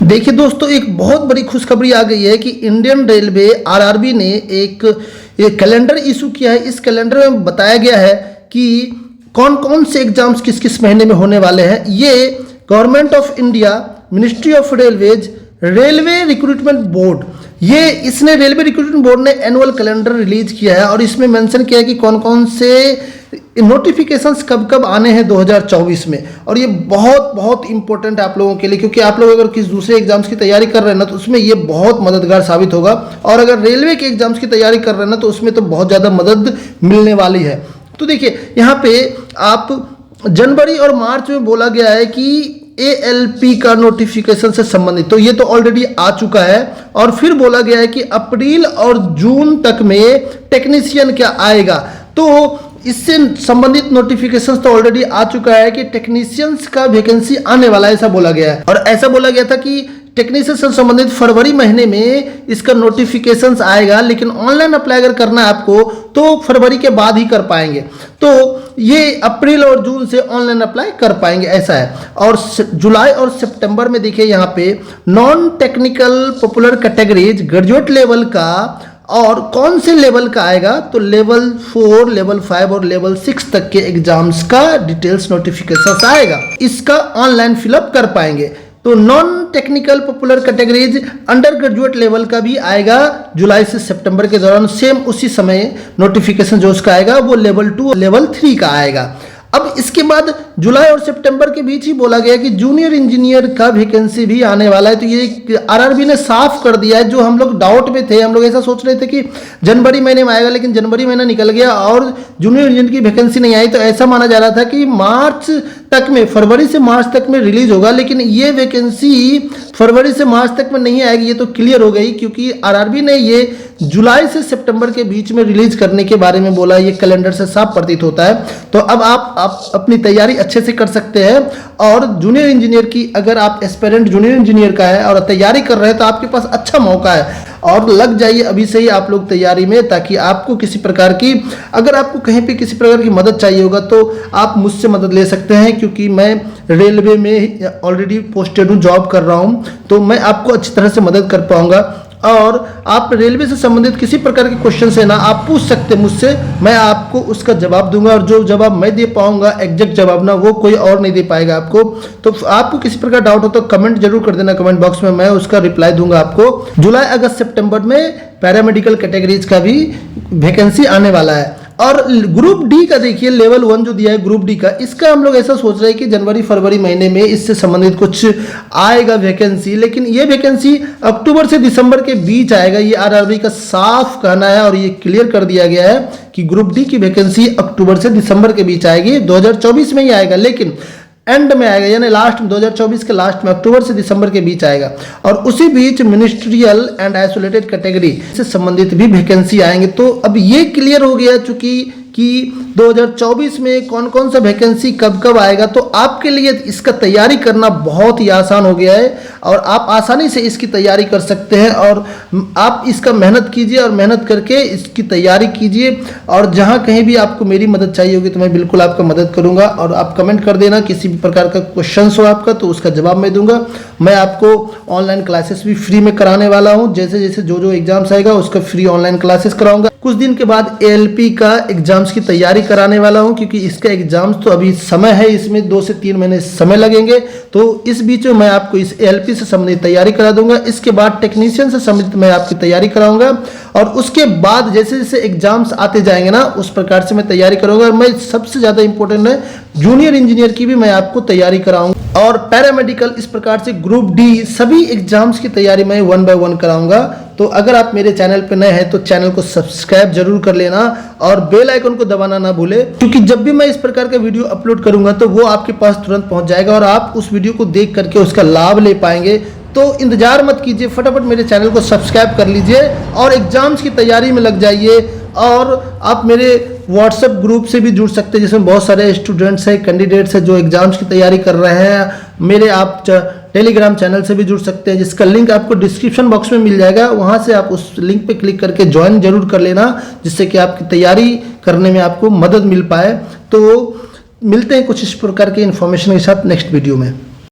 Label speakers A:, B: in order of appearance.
A: देखिए दोस्तों, एक बहुत बड़ी खुशखबरी आ गई है कि इंडियन रेलवे आरआरबी ने एक कैलेंडर इशू किया है। इस कैलेंडर में बताया गया है कि कौन कौन से एग्जाम्स किस किस महीने में होने वाले हैं। ये government of India, ministry of railways, railway recruitment board, इसने रेलवे रिक्रूटमेंट बोर्ड ने एनुअल कैलेंडर रिलीज किया है और इसमें मेंशन किया है कि कौन कौन से नोटिफिकेशंस कब कब आने हैं 2024 में। और ये बहुत बहुत इंपॉर्टेंट है आप लोगों के लिए, क्योंकि आप लोग अगर किसी दूसरे एग्जाम्स की तैयारी कर रहे हैं ना, तो उसमें ये बहुत मददगार साबित होगा। और अगर रेलवे के एग्जाम्स की तैयारी कर रहे हैं ना, तो उसमें तो बहुत ज़्यादा मदद मिलने वाली है। तो देखिए, यहाँ पे आप जनवरी और मार्च में बोला गया है कि ALP का नोटिफिकेशन से संबंधित, तो ये तो ऑलरेडी आ चुका है। और फिर बोला गया है कि अप्रैल और जून तक में टेक्नीशियन क्या आएगा, तो इससे संबंधित नोटिफिकेशन तो ऑलरेडी आ चुका है कि टेक्नीशियंस का वैकेंसी आने वाला है, ऐसा बोला गया है। और ऐसा बोला गया था कि टेक्नीशियन से संबंधित फरवरी महीने में इसका नोटिफिकेशंस आएगा, लेकिन ऑनलाइन अप्लाई अगर करना है आपको तो फरवरी के बाद ही कर पाएंगे। तो ये अप्रैल और जून से ऑनलाइन अप्लाई कर पाएंगे, ऐसा है। और जुलाई और सितंबर में देखिए यहाँ पे non technical popular categories graduate level का, और कौन से लेवल का आएगा, तो लेवल 4, लेवल 5 और लेवल 6 तक के एग्जाम्स का डिटेल्स नोटिफिकेशन आएगा। इसका ऑनलाइन फिलअप कर पाएंगे। तो non technical popular categories under graduate level का भी आएगा जुलाई से सितंबर के दौरान, सेम उसी समय नोटिफिकेशन जो उसका आएगा वो लेवल 2 लेवल 3 का आएगा। अब इसके बाद जुलाई और सितंबर के बीच ही बोला गया कि जूनियर इंजीनियर का वैकेंसी भी आने वाला है। तो ये आरआरबी ने साफ कर दिया है। जो हम लोग डाउट में थे, हम लोग ऐसा सोच रहे थे कि जनवरी महीने में आएगा, लेकिन जनवरी महीना निकल गया और जूनियर इंजीनियर की वैकेंसी नहीं आई। तो ऐसा माना जा रहा था कि मार्च तक में, फरवरी से मार्च तक में रिलीज होगा, लेकिन ये वैकेंसी फरवरी से मार्च तक में नहीं आएगी। ये तो क्लियर हो गई, क्योंकि आरआरबी ने ये जुलाई से सितंबर के बीच में रिलीज करने के बारे में बोला। ये कैलेंडर से साफ प्रतीत होता है। तो अब आप अपनी तैयारी अच्छे से कर सकते हैं। और जूनियर इंजीनियर की, अगर आप एस्पिरेंट जूनियर इंजीनियर का है और तैयारी कर रहे हैं, तो आपके पास अच्छा मौका है और लग जाइए अभी से ही आप लोग तैयारी में, ताकि आपको किसी प्रकार की, अगर आपको कहीं पे किसी प्रकार की मदद चाहिए होगा तो आप मुझसे मदद ले सकते हैं, क्योंकि मैं रेलवे में ऑलरेडी पोस्टेड हूँ, जॉब कर रहा हूँ। तो मैं आपको अच्छी तरह से मदद कर पाऊंगा। और आप रेलवे से संबंधित किसी प्रकार के क्वेश्चन है ना, आप पूछ सकते हैं मुझसे, मैं आपको उसका जवाब दूंगा। और जो जवाब मैं दे पाऊंगा, एग्जैक्ट जवाब ना, वो कोई और नहीं दे पाएगा आपको। तो आपको किसी प्रकार डाउट हो तो कमेंट जरूर कर देना कमेंट बॉक्स में, मैं उसका रिप्लाई दूंगा आपको। जुलाई अगस्त सितंबर में पैरामेडिकल कैटेगरीज का भी वैकेंसी आने वाला है। और ग्रुप डी का देखिए, लेवल 1 जो दिया है ग्रुप डी का, इसका हम लोग ऐसा सोच रहे हैं कि जनवरी फरवरी महीने में इससे संबंधित कुछ आएगा वैकेंसी, लेकिन ये वैकेंसी अक्टूबर से दिसंबर के बीच आएगा। ये आरआरबी का साफ कहना है और ये क्लियर कर दिया गया है कि ग्रुप डी की वैकेंसी अक्टूबर से दिसंबर के बीच आएगी। 2024 में ही आएगा, लेकिन एंड में आएगा, यानी लास्ट में 2024 के लास्ट में, अक्टूबर से दिसंबर के बीच आएगा। और उसी बीच मिनिस्ट्रियल एंड आइसोलेटेड कैटेगरी से संबंधित भी वैकेंसी आएंगे। तो अब ये क्लियर हो गया चूंकि कि 2024 में कौन कौन सा वैकेंसी कब कब आएगा। तो आपके लिए इसका तैयारी करना बहुत ही आसान हो गया है और आप आसानी से इसकी तैयारी कर सकते हैं। और आप इसका मेहनत कीजिए और मेहनत करके इसकी तैयारी कीजिए। और जहां कहीं भी आपको मेरी मदद चाहिए होगी तो मैं बिल्कुल आपका मदद करूंगा। और आप कमेंट कर देना, किसी भी प्रकार का क्वेश्चन हो आपका तो उसका जवाब मैं दूंगा। मैं आपको ऑनलाइन क्लासेस भी फ्री में कराने वाला हूँ। जैसे जैसे जो एग्जाम्स आएगा उसका फ्री ऑनलाइन क्लासेस कराऊंगा। कुछ दिन के बाद ALP का एग्जाम्स की तैयारी कराने वाला हूं, क्योंकि इसका एग्जाम्स तो अभी समय है, इसमें 2 से 3 महीने समय लगेंगे। तो इस बीच में मैं आपको इस ALP से संबंधित तैयारी करा दूंगा। इसके बाद टेक्नीशियन से संबंधित मैं आपकी तैयारी कराऊंगा। और उसके बाद जैसे जैसे एग्जाम्स आते जाएंगे ना, उस प्रकार से मैं तैयारी करूंगा। और मैं सबसे ज्यादा इंपॉर्टेंट है जूनियर इंजीनियर की भी मैं आपको तैयारी कराऊंगा। और पैरामेडिकल, इस प्रकार से ग्रुप डी, सभी एग्जाम्स की तैयारी मैं 1 बाय 1 कराऊंगा। तो अगर आप मेरे चैनल पे नए हैं तो चैनल को सब्सक्राइब जरूर कर लेना और बेल आइकन को दबाना ना भूले, क्योंकि जब भी मैं इस प्रकार का वीडियो अपलोड करूंगा तो वो आपके पास तुरंत पहुंच जाएगा और आप उस वीडियो को देख करके उसका लाभ ले पाएंगे। तो इंतजार मत कीजिए, फटाफट मेरे चैनल को सब्सक्राइब कर लीजिए और एग्जाम्स की तैयारी में लग जाइए। और आप मेरे व्हाट्सएप ग्रुप से भी जुड़ सकते हैं, जिसमें बहुत सारे स्टूडेंट्स हैं, कैंडिडेट्स हैं जो एग्जाम्स की तैयारी कर रहे हैं। मेरे आप टेलीग्राम चैनल से भी जुड़ सकते हैं, जिसका लिंक आपको डिस्क्रिप्शन बॉक्स में मिल जाएगा। वहां से आप उस लिंक पे क्लिक करके ज्वाइन जरूर कर लेना, जिससे कि आपकी तैयारी करने में आपको मदद मिल पाए। तो मिलते हैं कुछ इस प्रकार के इन्फॉर्मेशन के साथ नेक्स्ट वीडियो में।